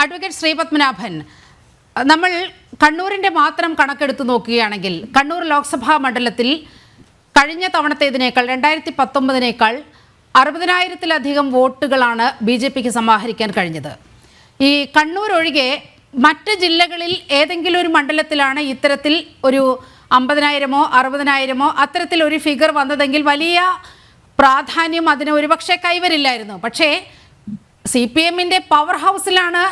Advocate Sreepadmanabhan, നമ്മൾ കണ്ണൂരിൻ്റെ മാത്രം കണക്കെടുത്ത് നോക്കുകയാണെങ്കിൽ കണ്ണൂർ ലോക്സഭാ മണ്ഡലത്തിൽ കഴിഞ്ഞ തവണത്തേതിനേക്കാൾ 2019 60,000-ലധികം വോട്ടുകളാണ് BJPക്ക് സമാഹരിക്കാൻ കഴിഞ്ഞത്. ഈ കണ്ണൂർ ഒഴികെ മറ്റ് ജില്ലകളിൽ ഏതെങ്കിലും ഒരു മണ്ഡലത്തിലാണ് ഇത്തരത്തിൽ ഒരു 50,000-ഓ 60,000-ഓ അത്തരത്തിൽ ഒരു ഫിഗർ വന്നതെങ്കിൽ വലിയ പ്രാധാന്യം അതിന് ഒരുപക്ഷെ കൈവരില്ലായിരുന്നു. പക്ഷേ CPM-ന്റെ പവർ ഹൗസിലാണ്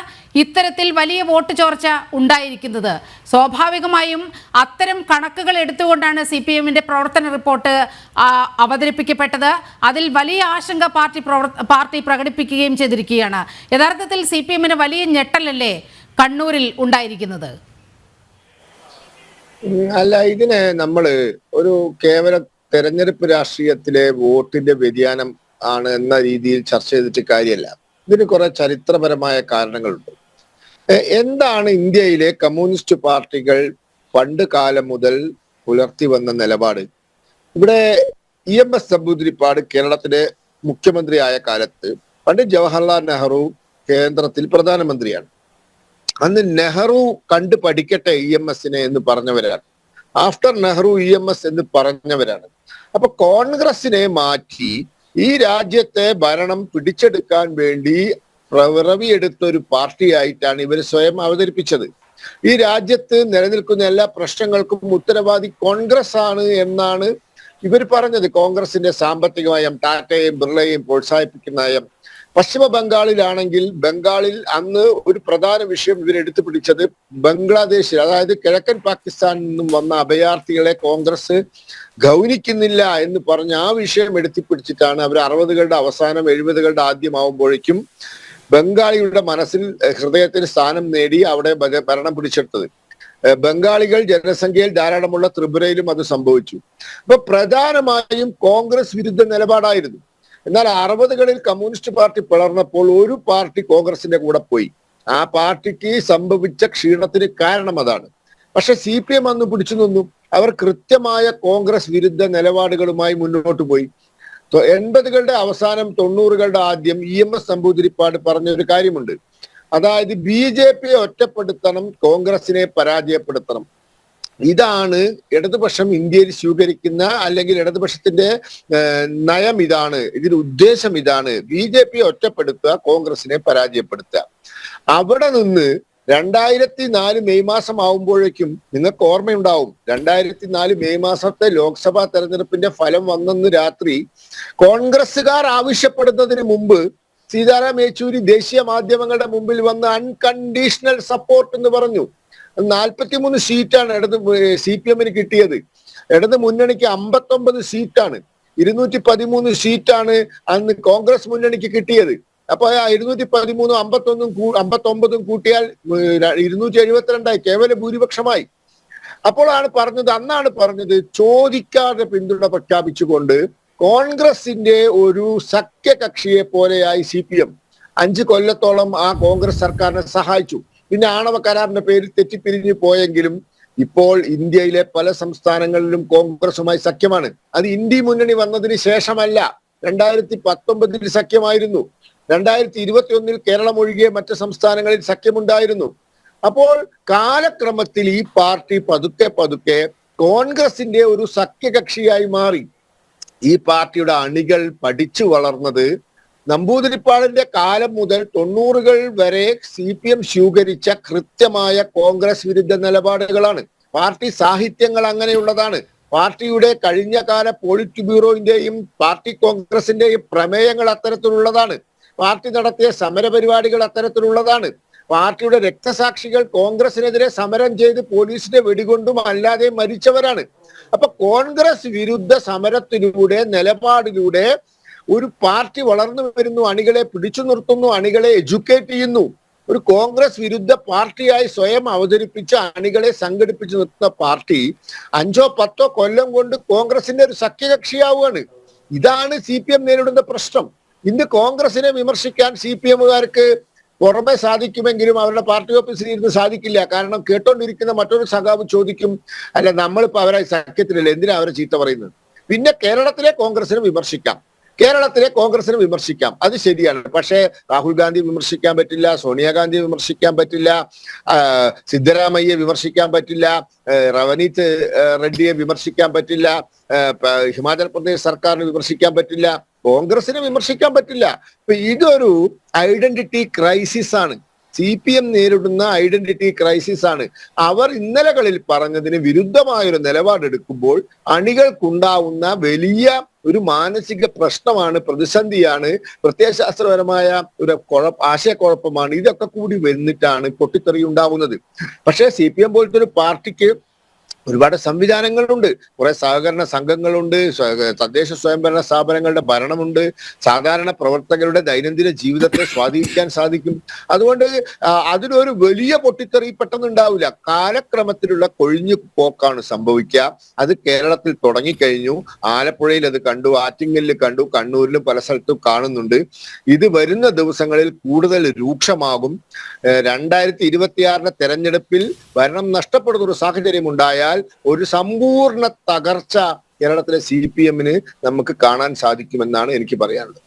ഇത്തരത്തിൽ വലിയ വോട്ട് ചോർച്ച ഉണ്ടായിരിക്കുന്നത്. സ്വാഭാവികമായും അത്തരം കണക്കുകൾ എടുത്തുകൊണ്ടാണ് CPM-ന്റെ പ്രവർത്തന റിപ്പോർട്ട് അവതരിപ്പിക്കപ്പെട്ടത്. അതിൽ വലിയ ആശങ്ക പാർട്ടി പ്രകടിപ്പിക്കുകയും ചെയ്തിരിക്കുകയാണ്. യഥാർത്ഥത്തിൽ CPM-ന് വലിയ ഞെട്ടലല്ലേ കണ്ണൂരിൽ ഉണ്ടായിരിക്കുന്നത്? അല്ല, ഇതിനെ നമ്മൾ ഒരു കേവല തെരഞ്ഞെടുപ്പ് രാഷ്ട്രീയത്തിലെ വോട്ടിന്റെ വ്യതിയാനം ആണ് എന്ന രീതിയിൽ ചർച്ച ചെയ്തിട്ട് കാര്യമല്ല. ഇതിന് കുറെ ചരിത്രപരമായ കാരണങ്ങളുണ്ട്. എന്താണ് ഇന്ത്യയിലെ കമ്മ്യൂണിസ്റ്റ് പാർട്ടികൾ പണ്ട് കാലം മുതൽ പുലർത്തി വന്ന നിലപാട്? ഇവിടെ EMS നമ്പൂതിരിപ്പാട് കേരളത്തിലെ മുഖ്യമന്ത്രിയായ കാലത്ത് പണ്ഡിറ്റ് ജവഹർലാൽ നെഹ്റു കേന്ദ്രത്തിൽ പ്രധാനമന്ത്രിയാണ്. അന്ന് നെഹ്റു കണ്ടു പഠിക്കട്ടെ EMS-നെ എന്ന് പറഞ്ഞവരാണ്. ആഫ്റ്റർ നെഹ്റു EMS എന്ന് പറഞ്ഞവരാണ്. അപ്പൊ കോൺഗ്രസിനെ മാറ്റി ഈ രാജ്യത്തെ ഭരണം പിടിച്ചെടുക്കാൻ വേണ്ടി പിറവിയെടുത്ത ഒരു പാർട്ടിയായിട്ടാണ് ഇവർ സ്വയം അവതരിപ്പിച്ചത്. ഈ രാജ്യത്ത് നിലനിൽക്കുന്ന എല്ലാ പ്രശ്നങ്ങൾക്കും ഉത്തരവാദി കോൺഗ്രസ് ആണ് എന്നാണ് ഇവർ പറഞ്ഞത്. കോൺഗ്രസിന്റെ സാമ്പത്തിക നയം, ടാറ്റയും ബിർളയും പ്രോത്സാഹിപ്പിക്കുന്ന നയം. പശ്ചിമ ബംഗാളിലാണെങ്കിൽ ബംഗാളിൽ അന്ന് ഒരു പ്രധാന വിഷയം ഇവരെടുത്തു പിടിച്ചത് ബംഗ്ലാദേശിൽ, അതായത് കിഴക്കൻ പാകിസ്ഥാനിൽ നിന്നും വന്ന അഭയാർത്ഥികളെ കോൺഗ്രസ് ഗൗനിക്കുന്നില്ല എന്ന് പറഞ്ഞ് ആ വിഷയം എടുത്തിപ്പിടിച്ചിട്ടാണ് അവർ 60കളുടെ അവസാനം 70കളുടെ ആദ്യമാവുമ്പോഴേക്കും ബംഗാളിയുടെ മനസ്സിൽ ഹൃദയത്തിന് സ്ഥാനം നേടി അവിടെ ഭരണം പിടിച്ചെടുത്തത്. ബംഗാളികൾ ജനസംഖ്യയിൽ ധാരാളമുള്ള ത്രിപുരയിലും അത് സംഭവിച്ചു. അപ്പൊ പ്രധാനമായും കോൺഗ്രസ് വിരുദ്ധ നിലപാടായിരുന്നു. എന്നാൽ 60കളിൽ കമ്മ്യൂണിസ്റ്റ് പാർട്ടി പിളർന്നപ്പോൾ ഒരു പാർട്ടി കോൺഗ്രസിന്റെ കൂടെ പോയി. ആ പാർട്ടിക്ക് സംഭവിച്ച ക്ഷീണത്തിന് കാരണം അതാണ്. പക്ഷെ CPM അന്ന് പിടിച്ചു നിന്നു. അവർ കൃത്യമായ കോൺഗ്രസ് വിരുദ്ധ നിലപാടുകളുമായി മുന്നോട്ട് പോയി. 80കളുടെ അവസാനം 90കളുടെ ആദ്യം EMS നമ്പൂതിരിപ്പാട് പറഞ്ഞൊരു കാര്യമുണ്ട്. അതായത് BJPയെ ഒറ്റപ്പെടുത്തണം, കോൺഗ്രസിനെ പരാജയപ്പെടുത്തണം. ഇതാണ് ഇടതുപക്ഷം ഇന്ത്യയിൽ സ്വീകരിക്കുന്ന, അല്ലെങ്കിൽ ഇടതുപക്ഷത്തിന്റെ നയം ഇതാണ്, ഇതിന്റെ ഉദ്ദേശം ഇതാണ്. BJPയെ ഒറ്റപ്പെടുത്തുക, കോൺഗ്രസിനെ പരാജയപ്പെടുത്തുക. അവിടെ നിന്ന് 2004 മെയ് മാസം ആവുമ്പോഴേക്കും നിങ്ങൾക്ക് ഓർമ്മയുണ്ടാവും, 2004 മെയ് മാസത്തെ ലോക്സഭാ തെരഞ്ഞെടുപ്പിന്റെ ഫലം വന്നെന്ന് രാത്രി കോൺഗ്രസുകാർ ആവശ്യപ്പെടുന്നതിന് മുമ്പ് സീതാറാം യെച്ചൂരി ദേശീയ മാധ്യമങ്ങളുടെ മുമ്പിൽ വന്ന് അൺകണ്ടീഷണൽ സപ്പോർട്ട് എന്ന് പറഞ്ഞു. 43 സീറ്റാണ് CPM-ന് കിട്ടിയത്. ഇടത് മുന്നണിക്ക് 59 സീറ്റാണ്. 213 സീറ്റാണ് അന്ന് കോൺഗ്രസ് മുന്നണിക്ക് കിട്ടിയത്. അപ്പൊ 213 59 കൂട്ടിയാൽ 272 കേവല ഭൂരിപക്ഷമായി. അന്നാണ് പറഞ്ഞത് ചോദിക്കാതെ പിന്തുണ പ്രഖ്യാപിച്ചുകൊണ്ട് കോൺഗ്രസിന്റെ ഒരു സഖ്യകക്ഷിയെ പോലെയായി CPM 5 കൊല്ലത്തോളം ആ കോൺഗ്രസ് സർക്കാരിനെ സഹായിച്ചു. പിന്നെ ആണവ കരാറിന്റെ പേരിൽ തെറ്റിപ്പിരിഞ്ഞു പോയെങ്കിലും ഇപ്പോൾ ഇന്ത്യയിലെ പല സംസ്ഥാനങ്ങളിലും കോൺഗ്രസുമായി സഖ്യമാണ്. അത് ഇന്ത്യ മുന്നണി വന്നതിന് ശേഷമല്ല, 2019 സഖ്യമായിരുന്നു. 2021 കേരളം ഒഴികെ മറ്റ് സംസ്ഥാനങ്ങളിൽ സഖ്യമുണ്ടായിരുന്നു. അപ്പോൾ കാലക്രമത്തിൽ ഈ പാർട്ടി പതുക്കെ കോൺഗ്രസിന്റെ ഒരു സഖ്യകക്ഷിയായി മാറി. ഈ പാർട്ടിയുടെ അണികൾ പഠിച്ചു വളർന്നത് നമ്പൂതിരിപ്പാടിന്റെ കാലം മുതൽ 90കൾ വരെ CPM സ്വീകരിച്ച കൃത്യമായ കോൺഗ്രസ് വിരുദ്ധ നിലപാടുകളാണ്. പാർട്ടി സാഹിത്യങ്ങൾ അങ്ങനെയുള്ളതാണ്. പാർട്ടിയുടെ കഴിഞ്ഞ കാല പോളിറ്റ് ബ്യൂറോയിന്റെയും പാർട്ടി കോൺഗ്രസിന്റെയും പ്രമേയങ്ങൾ അത്തരത്തിലുള്ളതാണ്. പാർട്ടി നടത്തിയ സമരപരിപാടികൾ അത്തരത്തിലുള്ളതാണ്. പാർട്ടിയുടെ രക്തസാക്ഷികൾ കോൺഗ്രസിനെതിരെ സമരം ചെയ്ത് പോലീസിന്റെ വെടികൊണ്ടും അല്ലാതെ മരിച്ചവരാണ്. അപ്പൊ കോൺഗ്രസ് വിരുദ്ധ സമരത്തിലൂടെ, നിലപാടിലൂടെ ഒരു പാർട്ടി വളർന്നു വരുന്നു, അണികളെ പിടിച്ചു നിർത്തുന്നു, അണികളെ എഡ്യൂക്കേറ്റ് ചെയ്യുന്നു. ഒരു കോൺഗ്രസ് വിരുദ്ധ പാർട്ടിയായി സ്വയം അവതരിപ്പിച്ച അണികളെ സംഘടിപ്പിച്ചു നിർത്തുന്ന പാർട്ടി 5-10 കൊല്ലം കൊണ്ട് കോൺഗ്രസിന്റെ ഒരു സഖ്യകക്ഷിയാവുകയാണ്. ഇതാണ് CPM നേരിടുന്ന പ്രശ്നം. ഇന്ന് കോൺഗ്രസിനെ വിമർശിക്കാൻ CPM-കാർക്ക് പുറമെ സാധിക്കുമെങ്കിലും അവരുടെ പാർട്ടി ഓഫീസിൽ ഇരുന്ന് സാധിക്കില്ല. കാരണം കേട്ടോണ്ടിരിക്കുന്ന മറ്റൊരു സഖാവ് ചോദിക്കും, അല്ല നമ്മളിപ്പോ അവരെ സഖ്യത്തിലല്ലേ, എന്തിനാ അവരെ ചീത്ത പറയുന്നത്? പിന്നെ കേരളത്തിലെ കോൺഗ്രസിനെ വിമർശിക്കാം. കേരളത്തിലെ കോൺഗ്രസിനെ വിമർശിക്കാം, അത് ശരിയാണ്. പക്ഷേ രാഹുൽ ഗാന്ധി വിമർശിക്കാൻ പറ്റില്ല, സോണിയാഗാന്ധി വിമർശിക്കാൻ പറ്റില്ല, സിദ്ധരാമയ്യെ വിമർശിക്കാൻ പറ്റില്ല, റവനീത് റെഡ്ഡിയെ വിമർശിക്കാൻ പറ്റില്ല, ഹിമാചൽ പ്രദേശ് സർക്കാരിനെ വിമർശിക്കാൻ പറ്റില്ല, കോൺഗ്രസിനെ വിമർശിക്കാൻ പറ്റില്ല. ഇപ്പൊ ഇതൊരു ഐഡന്റിറ്റി ക്രൈസിസ് ആണ്. CPM നേരിടുന്ന ഐഡന്റിറ്റി ക്രൈസിസ് ആണ്. അവർ ഇന്നലകളിൽ പറഞ്ഞതിന് വിരുദ്ധമായൊരു നിലപാടെടുക്കുമ്പോൾ അണികൾക്കുണ്ടാവുന്ന വലിയ ഒരു മാനസിക പ്രശ്നമാണ്, പ്രതിസന്ധിയാണ്, പ്രത്യയശാസ്ത്രപരമായ ഒരു ആശയക്കുഴപ്പമാണ്. ഇതൊക്കെ കൂടി വന്നിട്ടാണ് പൊട്ടിത്തെറി ഉണ്ടാവുന്നത്. പക്ഷേ CPM പോലത്തെ ഒരു പാർട്ടിക്ക് ഒരുപാട് സംവിധാനങ്ങളുണ്ട്, കുറെ സഹകരണ സംഘങ്ങളുണ്ട്, തദ്ദേശ സ്വയംഭരണ സ്ഥാപനങ്ങളുടെ ഭരണമുണ്ട്, സാധാരണ പ്രവർത്തകരുടെ ദൈനംദിന ജീവിതത്തെ സ്വാധീനിക്കാൻ സാധിക്കും. അതുകൊണ്ട് അതിനൊരു വലിയ പൊട്ടിത്തെറി പെട്ടെന്നുണ്ടാവില്ല. കാലക്രമത്തിലുള്ള കൊഴിഞ്ഞു പോക്കാണ് സംഭവിക്കുക. അത് കേരളത്തിൽ തുടങ്ങിക്കഴിഞ്ഞു. ആലപ്പുഴയിൽ അത് കണ്ടു, ആറ്റിങ്ങലിൽ കണ്ടു, കണ്ണൂരിലും പല സ്ഥലത്തും കാണുന്നുണ്ട്. ഇത് വരുന്ന ദിവസങ്ങളിൽ കൂടുതൽ രൂക്ഷമാകും. 2026 തെരഞ്ഞെടുപ്പിൽ ഭരണം നഷ്ടപ്പെടുന്ന ഒരു സാഹചര്യം ഉണ്ടായാൽ ഒരു സമ്പൂർണ്ണ തകർച്ച കേരളത്തിലെ CPM നമുക്ക് കാണാൻ സാധിക്കുമെന്നാണ് എനിക്ക് പറയാനുള്ളത്.